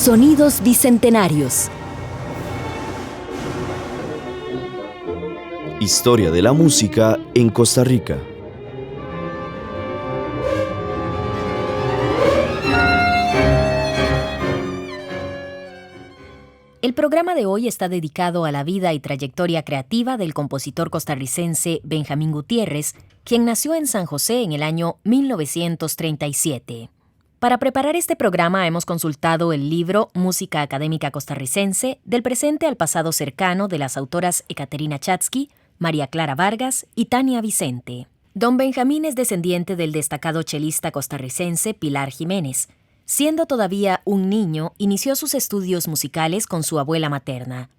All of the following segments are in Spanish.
Sonidos bicentenarios. Historia de la música en Costa Rica. El programa de hoy está dedicado a la vida y trayectoria creativa del compositor costarricense Benjamín Gutiérrez, quien nació en San José en el año 1937. Para preparar este programa hemos consultado el libro Música Académica Costarricense del presente al pasado cercano de las autoras Ekaterina Chatzky, María Clara Vargas y Tania Vicente. Don Benjamín es descendiente del destacado chelista costarricense Pilar Jiménez. Siendo todavía un niño, inició sus estudios musicales con su abuela materna.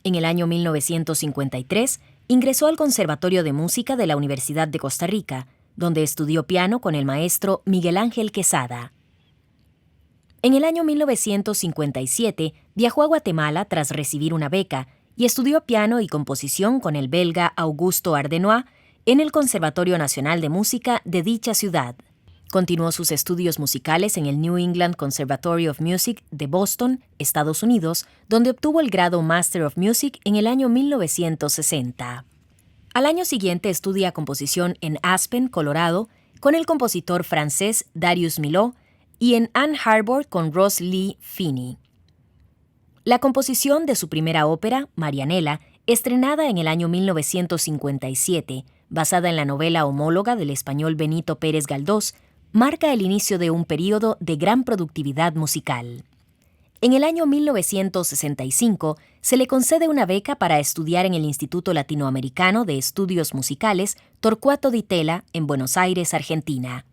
En el año 1953, ingresó al Conservatorio de Música de la Universidad de Costa Rica, donde estudió piano con el maestro Miguel Ángel Quesada. En el año 1957, viajó a Guatemala tras recibir una beca y estudió piano y composición con el belga Augusto Ardenois en el Conservatorio Nacional de Música de dicha ciudad. Continuó sus estudios musicales en el New England Conservatory of Music de Boston, Estados Unidos, donde obtuvo el grado Master of Music en el año 1960. Al año siguiente estudia composición en Aspen, Colorado, con el compositor francés Darius Milhaud y en Ann Arbor con Ross Lee Finney. La composición de su primera ópera, Marianela, estrenada en el año 1957, basada en la novela homóloga del español Benito Pérez Galdós, marca el inicio de un período de gran productividad musical. En el año 1965 se le concede una beca para estudiar en el Instituto Latinoamericano de Estudios Musicales Torcuato Di Tella en Buenos Aires, Argentina.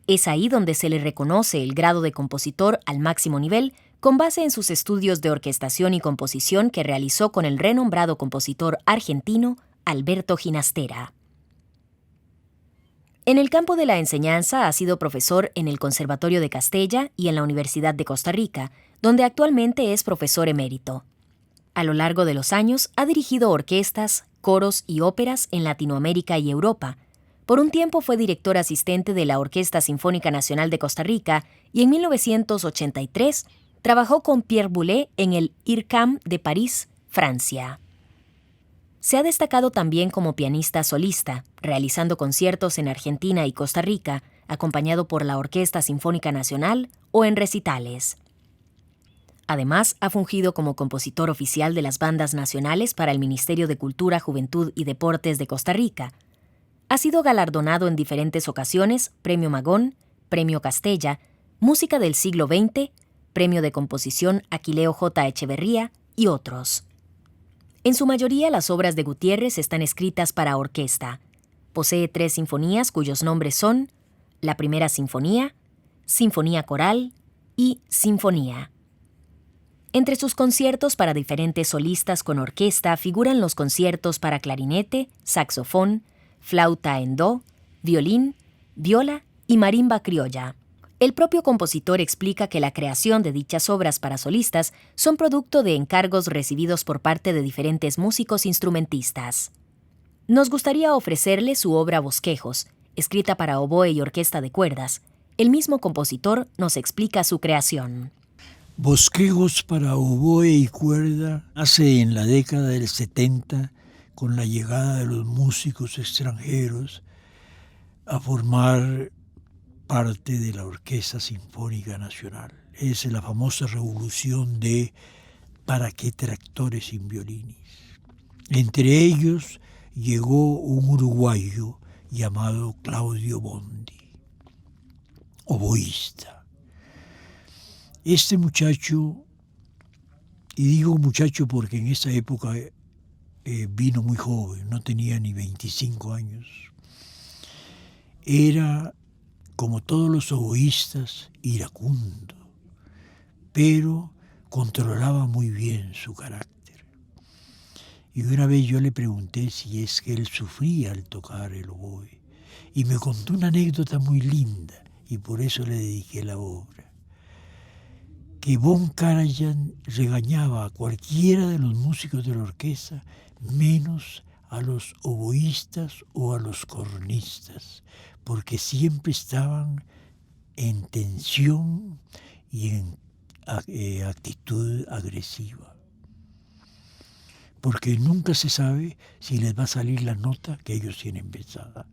Es ahí donde se le reconoce el grado de compositor al máximo nivel con base en sus estudios de orquestación y composición que realizó con el renombrado compositor argentino Alberto Ginastera. En el campo de la enseñanza ha sido profesor en el Conservatorio de Castella y en la Universidad de Costa Rica, donde actualmente es profesor emérito. A lo largo de los años ha dirigido orquestas, coros y óperas en Latinoamérica y Europa. Por un tiempo fue director asistente de la Orquesta Sinfónica Nacional de Costa Rica y en 1983 trabajó con Pierre Boulez en el IRCAM de París, Francia. Se ha destacado también como pianista solista, realizando conciertos en Argentina y Costa Rica, acompañado por la Orquesta Sinfónica Nacional o en recitales. Además, ha fungido como compositor oficial de las bandas nacionales para el Ministerio de Cultura, Juventud y Deportes de Costa Rica. Ha sido galardonado en diferentes ocasiones, Premio Magón, Premio Castella, Música del Siglo XX, Premio de Composición Aquileo J. Echeverría y otros. En su mayoría, las obras de Gutiérrez están escritas para orquesta. Posee 3 sinfonías cuyos nombres son la Primera Sinfonía, Sinfonía Coral y Sinfonía. Entre sus conciertos para diferentes solistas con orquesta figuran los conciertos para clarinete, saxofón, flauta en do, violín, viola y marimba criolla. El propio compositor explica que la creación de dichas obras para solistas son producto de encargos recibidos por parte de diferentes músicos instrumentistas. Nos gustaría ofrecerle su obra Bosquejos, escrita para oboe y orquesta de cuerdas. El mismo compositor nos explica su creación. Bosquejos para oboe y cuerda nace en la década del 70 con la llegada de los músicos extranjeros a formar parte de la Orquesta Sinfónica Nacional. Es la famosa revolución de ¿para qué tractores sin violines? Entre ellos llegó un uruguayo llamado Claudio Bondi, oboísta. Este muchacho, y digo muchacho porque en esa época vino muy joven, no tenía ni 25 años, era, como todos los oboístas, iracundo, pero controlaba muy bien su carácter. Y una vez yo le pregunté si es que él sufría al tocar el oboe, y me contó una anécdota muy linda, y por eso le dediqué la obra. Que Von Karajan regañaba a cualquiera de los músicos de la orquesta, menos a los oboístas o a los cornistas, porque siempre estaban en tensión y en actitud agresiva. Porque nunca se sabe si les va a salir la nota que ellos tienen pensada.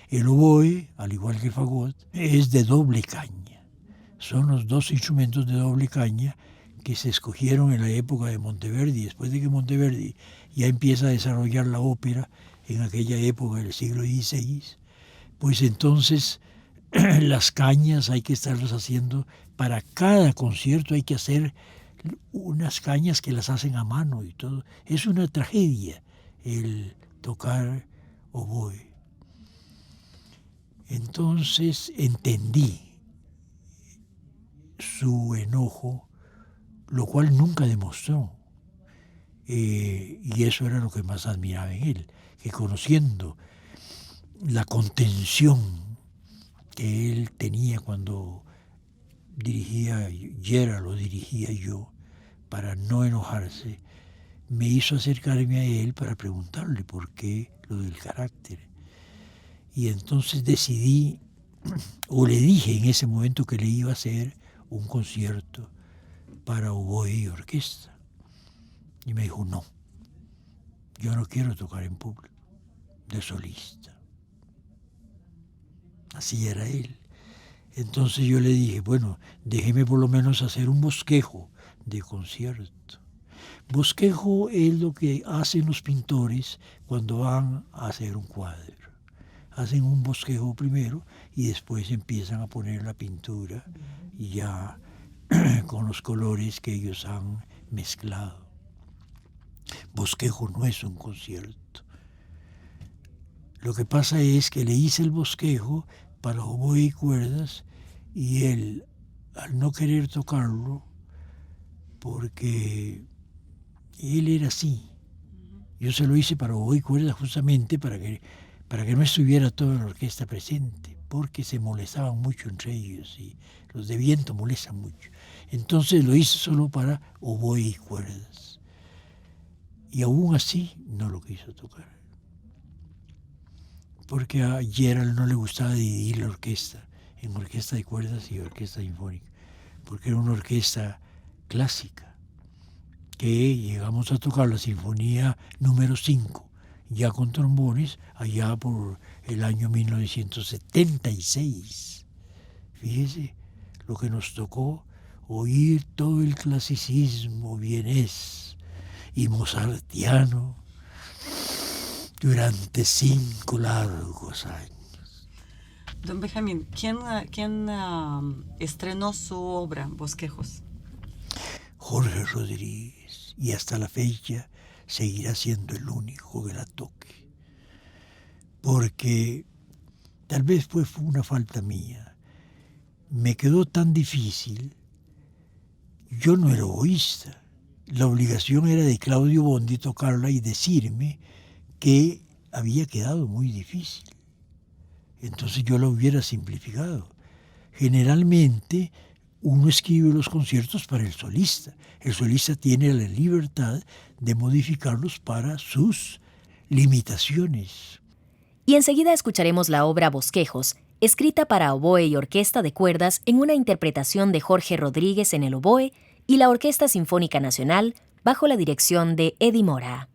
El oboe, al igual que el fagot, es de doble caña. Son los dos instrumentos de doble caña que se escogieron en la época de Monteverdi. Después de que Monteverdi ya empieza a desarrollar la ópera en aquella época del siglo XVI, pues entonces las cañas hay que estarlas haciendo para cada concierto, hay que hacer unas cañas que las hacen a mano y todo. Es una tragedia el tocar oboe. Entonces entendí su enojo, lo cual nunca demostró. Y eso era lo que más admiraba en él, que conociendo la contención que él tenía cuando dirigía Gerald o dirigía yo, para no enojarse, me hizo acercarme a él para preguntarle por qué lo del carácter. Y entonces decidí, o le dije en ese momento que le iba a hacer un concierto para oboe y orquesta. Y me dijo, no, yo no quiero tocar en público, de solista. Así era él. Entonces yo le dije, bueno, déjeme por lo menos hacer un bosquejo de concierto. Bosquejo es lo que hacen los pintores cuando van a hacer un cuadro. Hacen un bosquejo primero y después empiezan a poner la pintura y ya con los colores que ellos han mezclado. Bosquejo no es un concierto. Lo que pasa es que le hice el bosquejo para oboe y cuerdas y él, al no querer tocarlo, porque él era así, yo se lo hice para oboe y cuerdas justamente para que no estuviera toda la orquesta presente, porque se molestaban mucho entre ellos y los de viento molestan mucho. Entonces lo hice solo para oboe y cuerdas. Y aún así no lo quiso tocar. Porque a Gerald no le gustaba dividir la orquesta en orquesta de cuerdas y orquesta sinfónica, porque era una orquesta clásica, que llegamos a tocar la sinfonía número 5, ya con trombones, allá por el año 1976. Fíjese lo que nos tocó, oír todo el clasicismo vienés y mozartiano durante 5 largos años. Don Benjamín, ¿quién estrenó su obra, Bosquejos? Jorge Rodríguez, y hasta la fecha seguirá siendo el único que la toque. Porque tal vez fue una falta mía. Me quedó tan difícil. Yo no era oboísta. La obligación era de Claudio Bondi tocarla y decirme que había quedado muy difícil. Entonces yo la hubiera simplificado. Generalmente uno escribe los conciertos para el solista. El solista tiene la libertad de modificarlos para sus limitaciones. Y enseguida escucharemos la obra Bosquejos, escrita para oboe y orquesta de cuerdas en una interpretación de Jorge Rodríguez en el oboe y la Orquesta Sinfónica Nacional bajo la dirección de Eddie Mora.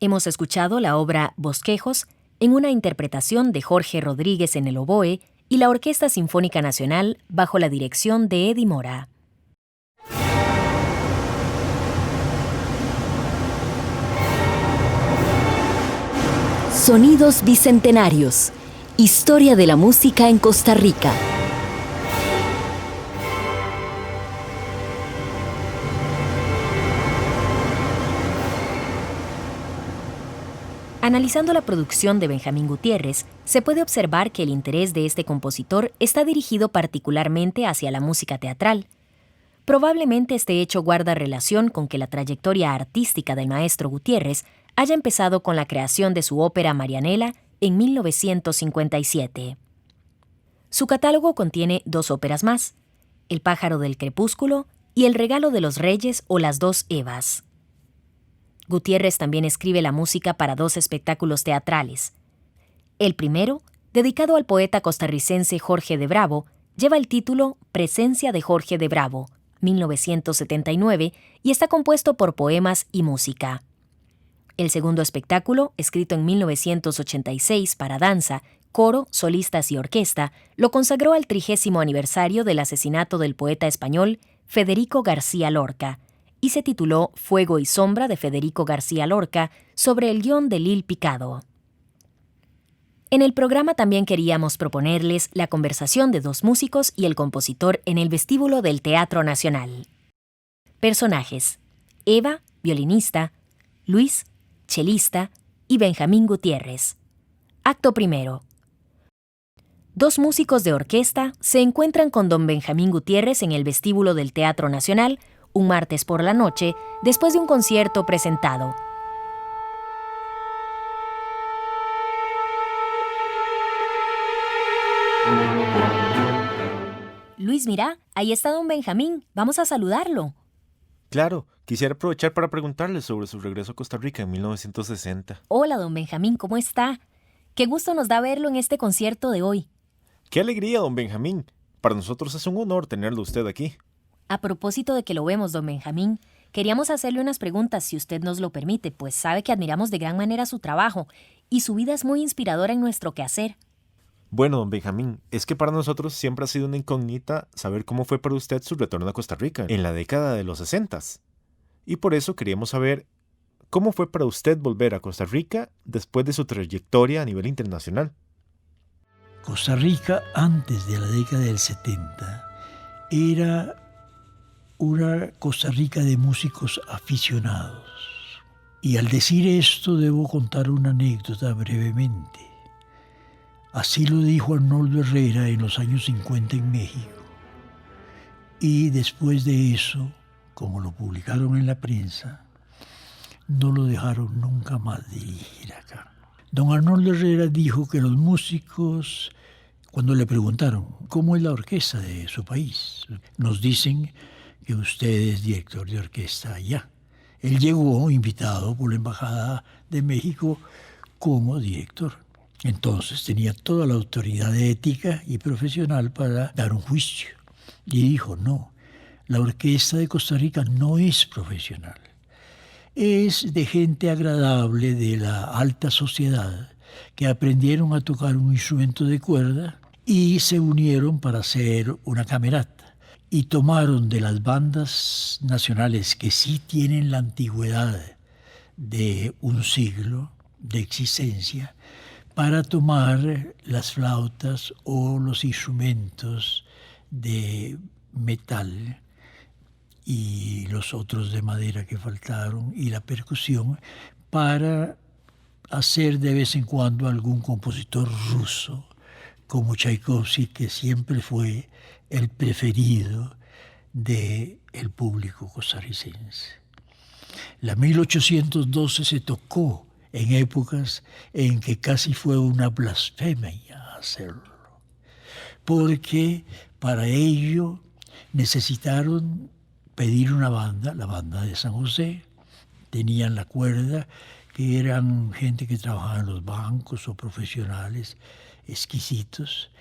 Hemos escuchado la obra Bosquejos en una interpretación de Jorge Rodríguez en el oboe y la Orquesta Sinfónica Nacional bajo la dirección de Eddie Mora. Sonidos Bicentenarios. Historia de la música en Costa Rica. Analizando la producción de Benjamín Gutiérrez, se puede observar que el interés de este compositor está dirigido particularmente hacia la música teatral. Probablemente este hecho guarda relación con que la trayectoria artística del maestro Gutiérrez haya empezado con la creación de su ópera Marianela en 1957. Su catálogo contiene 2 óperas más, El pájaro del crepúsculo y El regalo de los reyes o Las dos Evas. Gutiérrez también escribe la música para 2 espectáculos teatrales. El primero, dedicado al poeta costarricense Jorge de Bravo, lleva el título Presencia de Jorge de Bravo, 1979, y está compuesto por poemas y música. El segundo espectáculo, escrito en 1986 para danza, coro, solistas y orquesta, lo consagró al 30º aniversario del asesinato del poeta español Federico García Lorca, y se tituló Fuego y sombra de Federico García Lorca, sobre el guión de Lil Picado. En el programa también queríamos proponerles la conversación de 2 músicos y el compositor en el vestíbulo del Teatro Nacional. Personajes: Eva, violinista; Luis, chelista; y Benjamín Gutiérrez. Acto primero. 2 músicos de orquesta se encuentran con don Benjamín Gutiérrez en el vestíbulo del Teatro Nacional un martes por la noche, después de un concierto presentado. Luis, mira, ahí está don Benjamín. Vamos a saludarlo. Claro, quisiera aprovechar para preguntarle sobre su regreso a Costa Rica en 1960. Hola, don Benjamín, ¿cómo está? Qué gusto nos da verlo en este concierto de hoy. ¡Qué alegría, don Benjamín! Para nosotros es un honor tenerlo usted aquí. A propósito de que lo vemos, don Benjamín, queríamos hacerle unas preguntas, si usted nos lo permite, pues sabe que admiramos de gran manera su trabajo y su vida es muy inspiradora en nuestro quehacer. Bueno, don Benjamín, es que para nosotros siempre ha sido una incógnita saber cómo fue para usted su retorno a Costa Rica en la década de los 60s. Y por eso queríamos saber cómo fue para usted volver a Costa Rica después de su trayectoria a nivel internacional. Costa Rica, antes de la década del 70, era una Costa Rica de músicos aficionados. Y al decir esto debo contar una anécdota brevemente. Así lo dijo Arnoldo Herrera en los años 50 en México. Y después de eso, como lo publicaron en la prensa, no lo dejaron nunca más dirigir acá. Don Arnoldo Herrera dijo que los músicos, cuando le preguntaron cómo es la orquesta de su país, nos dicen que usted es director de orquesta allá. Él llegó invitado por la Embajada de México como director. Entonces tenía toda la autoridad ética y profesional para dar un juicio. Y dijo, no, la orquesta de Costa Rica no es profesional. Es de gente agradable de la alta sociedad que aprendieron a tocar un instrumento de cuerda y se unieron para hacer una camerata. Y tomaron de las bandas nacionales que sí tienen la antigüedad de un siglo de existencia para tomar las flautas o los instrumentos de metal y los otros de madera que faltaron y la percusión para hacer de vez en cuando algún compositor ruso como Tchaikovsky, que siempre fue el preferido del público costarricense. La 1812 se tocó en épocas en que casi fue una blasfemia hacerlo, porque para ello necesitaron pedir una banda, la banda de San José, tenían la cuerda, que eran gente que trabajaba en los bancos o profesionales, exquisitos,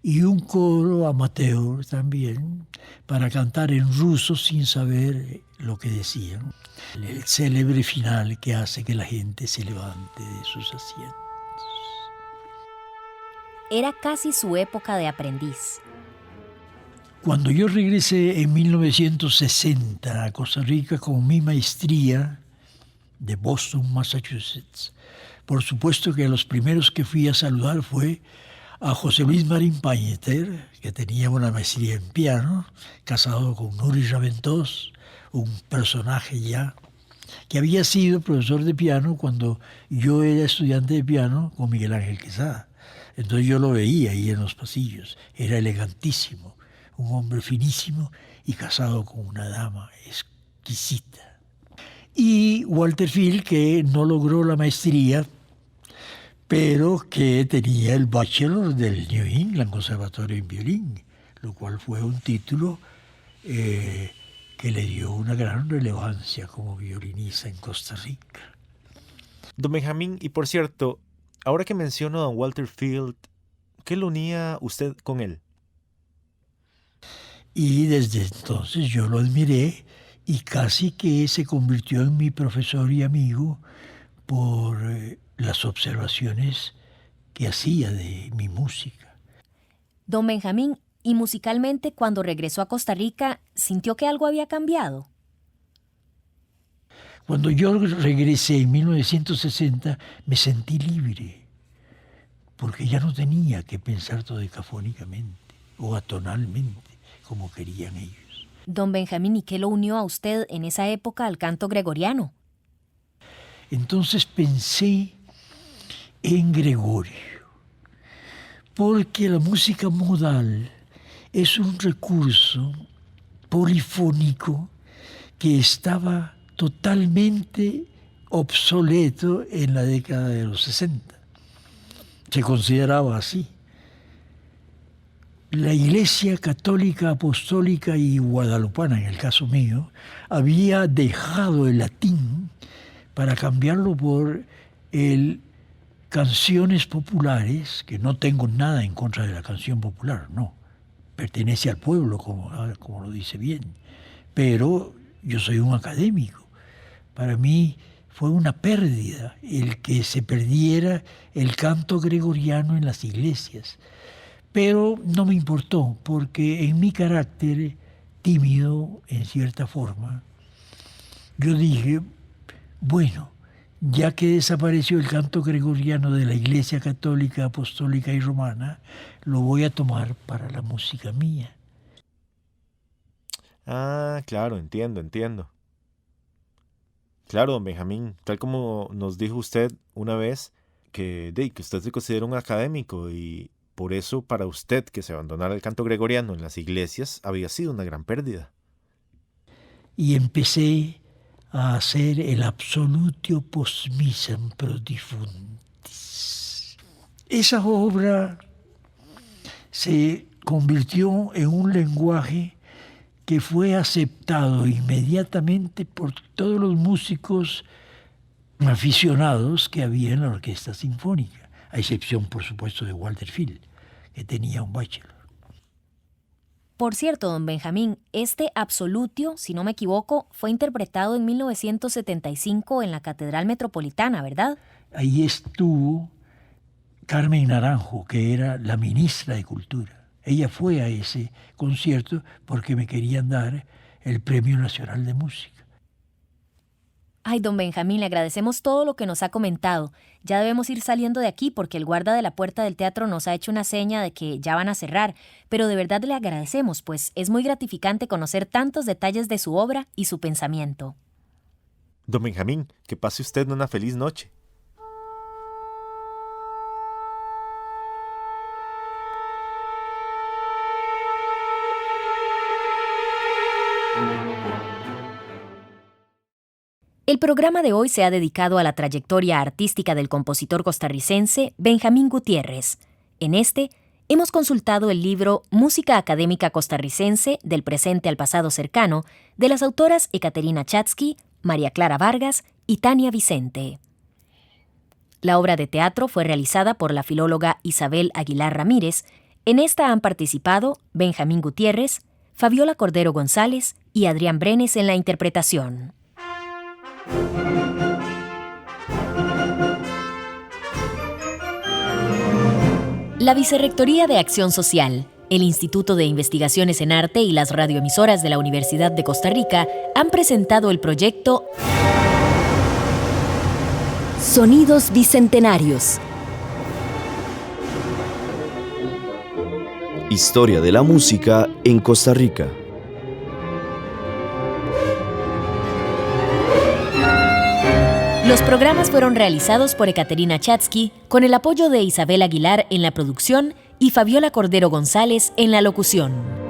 y un coro amateur también para cantar en ruso sin saber lo que decían. El célebre final que hace que la gente se levante de sus asientos. Era casi su época de aprendiz. Cuando yo regresé en 1960 a Costa Rica con mi maestría de Boston, Massachusetts, por supuesto que a los primeros que fui a saludar fue a José Luis Marín Pañeter, que tenía una maestría en piano, casado con Nuri Raventós, un personaje ya, que había sido profesor de piano cuando yo era estudiante de piano con Miguel Ángel Quesada. Entonces yo lo veía ahí en los pasillos, era elegantísimo, un hombre finísimo y casado con una dama exquisita. Y Walter Field, que no logró la maestría, pero que tenía el bachelor del New England Conservatorio en violín, lo cual fue un título que le dio una gran relevancia como violinista en Costa Rica. Don Benjamín, y por cierto, ahora que menciono a don Walter Field, ¿qué lo unía usted con él? Y desde entonces yo lo admiré y casi que se convirtió en mi profesor y amigo por las observaciones que hacía de mi música. Don Benjamín, ¿y musicalmente cuando regresó a Costa Rica sintió que algo había cambiado? Cuando yo regresé en 1960 me sentí libre, porque ya no tenía que pensar dodecafónicamente o atonalmente, como querían ellos. Don Benjamín, ¿y qué lo unió a usted en esa época al canto gregoriano? Entonces pensé en Gregorio, porque la música modal es un recurso polifónico que estaba totalmente obsoleto en la década de los 60. Se consideraba así. La Iglesia Católica, Apostólica y Guadalupana, en el caso mío, había dejado el latín para cambiarlo por canciones populares, que no tengo nada en contra de la canción popular, no. Pertenece al pueblo, como lo dice bien. Pero yo soy un académico. Para mí fue una pérdida el que se perdiera el canto gregoriano en las iglesias. Pero no me importó, porque en mi carácter tímido, en cierta forma, yo dije, bueno, ya que desapareció el canto gregoriano de la Iglesia Católica, Apostólica y Romana, lo voy a tomar para la música mía. Ah, claro, entiendo. Claro, don Benjamín, tal como nos dijo usted una vez, que usted se considera un académico y por eso para usted que se abandonara el canto gregoriano en las iglesias había sido una gran pérdida. Y empecé a hacer el Absolutio post missam pro difuntis. Esa obra se convirtió en un lenguaje que fue aceptado inmediatamente por todos los músicos aficionados que había en la orquesta sinfónica, a excepción, por supuesto, de Walter Field, que tenía un bachelor. Por cierto, don Benjamín, este Absolutio, si no me equivoco, fue interpretado en 1975 en la Catedral Metropolitana, ¿verdad? Ahí estuvo Carmen Naranjo, que era la ministra de Cultura. Ella fue a ese concierto porque me querían dar el Premio Nacional de Música. Ay, don Benjamín, le agradecemos todo lo que nos ha comentado. Ya debemos ir saliendo de aquí porque el guarda de la puerta del teatro nos ha hecho una seña de que ya van a cerrar, pero de verdad le agradecemos, pues es muy gratificante conocer tantos detalles de su obra y su pensamiento. Don Benjamín, que pase usted una feliz noche. El programa de hoy se ha dedicado a la trayectoria artística del compositor costarricense Benjamín Gutiérrez. En este, hemos consultado el libro Música Académica Costarricense del presente al pasado cercano de las autoras Ekaterina Chatsky, María Clara Vargas y Tania Vicente. La obra de teatro fue realizada por la filóloga Isabel Aguilar Ramírez. En esta han participado Benjamín Gutiérrez, Fabiola Cordero González y Adrián Brenes en la interpretación. La Vicerrectoría de Acción Social, el Instituto de Investigaciones en Arte y las radioemisoras de la Universidad de Costa Rica han presentado el proyecto Sonidos Bicentenarios. Historia de la música en Costa Rica. Los programas fueron realizados por Ekaterina Chatsky con el apoyo de Isabel Aguilar en la producción y Fabiola Cordero González en la locución.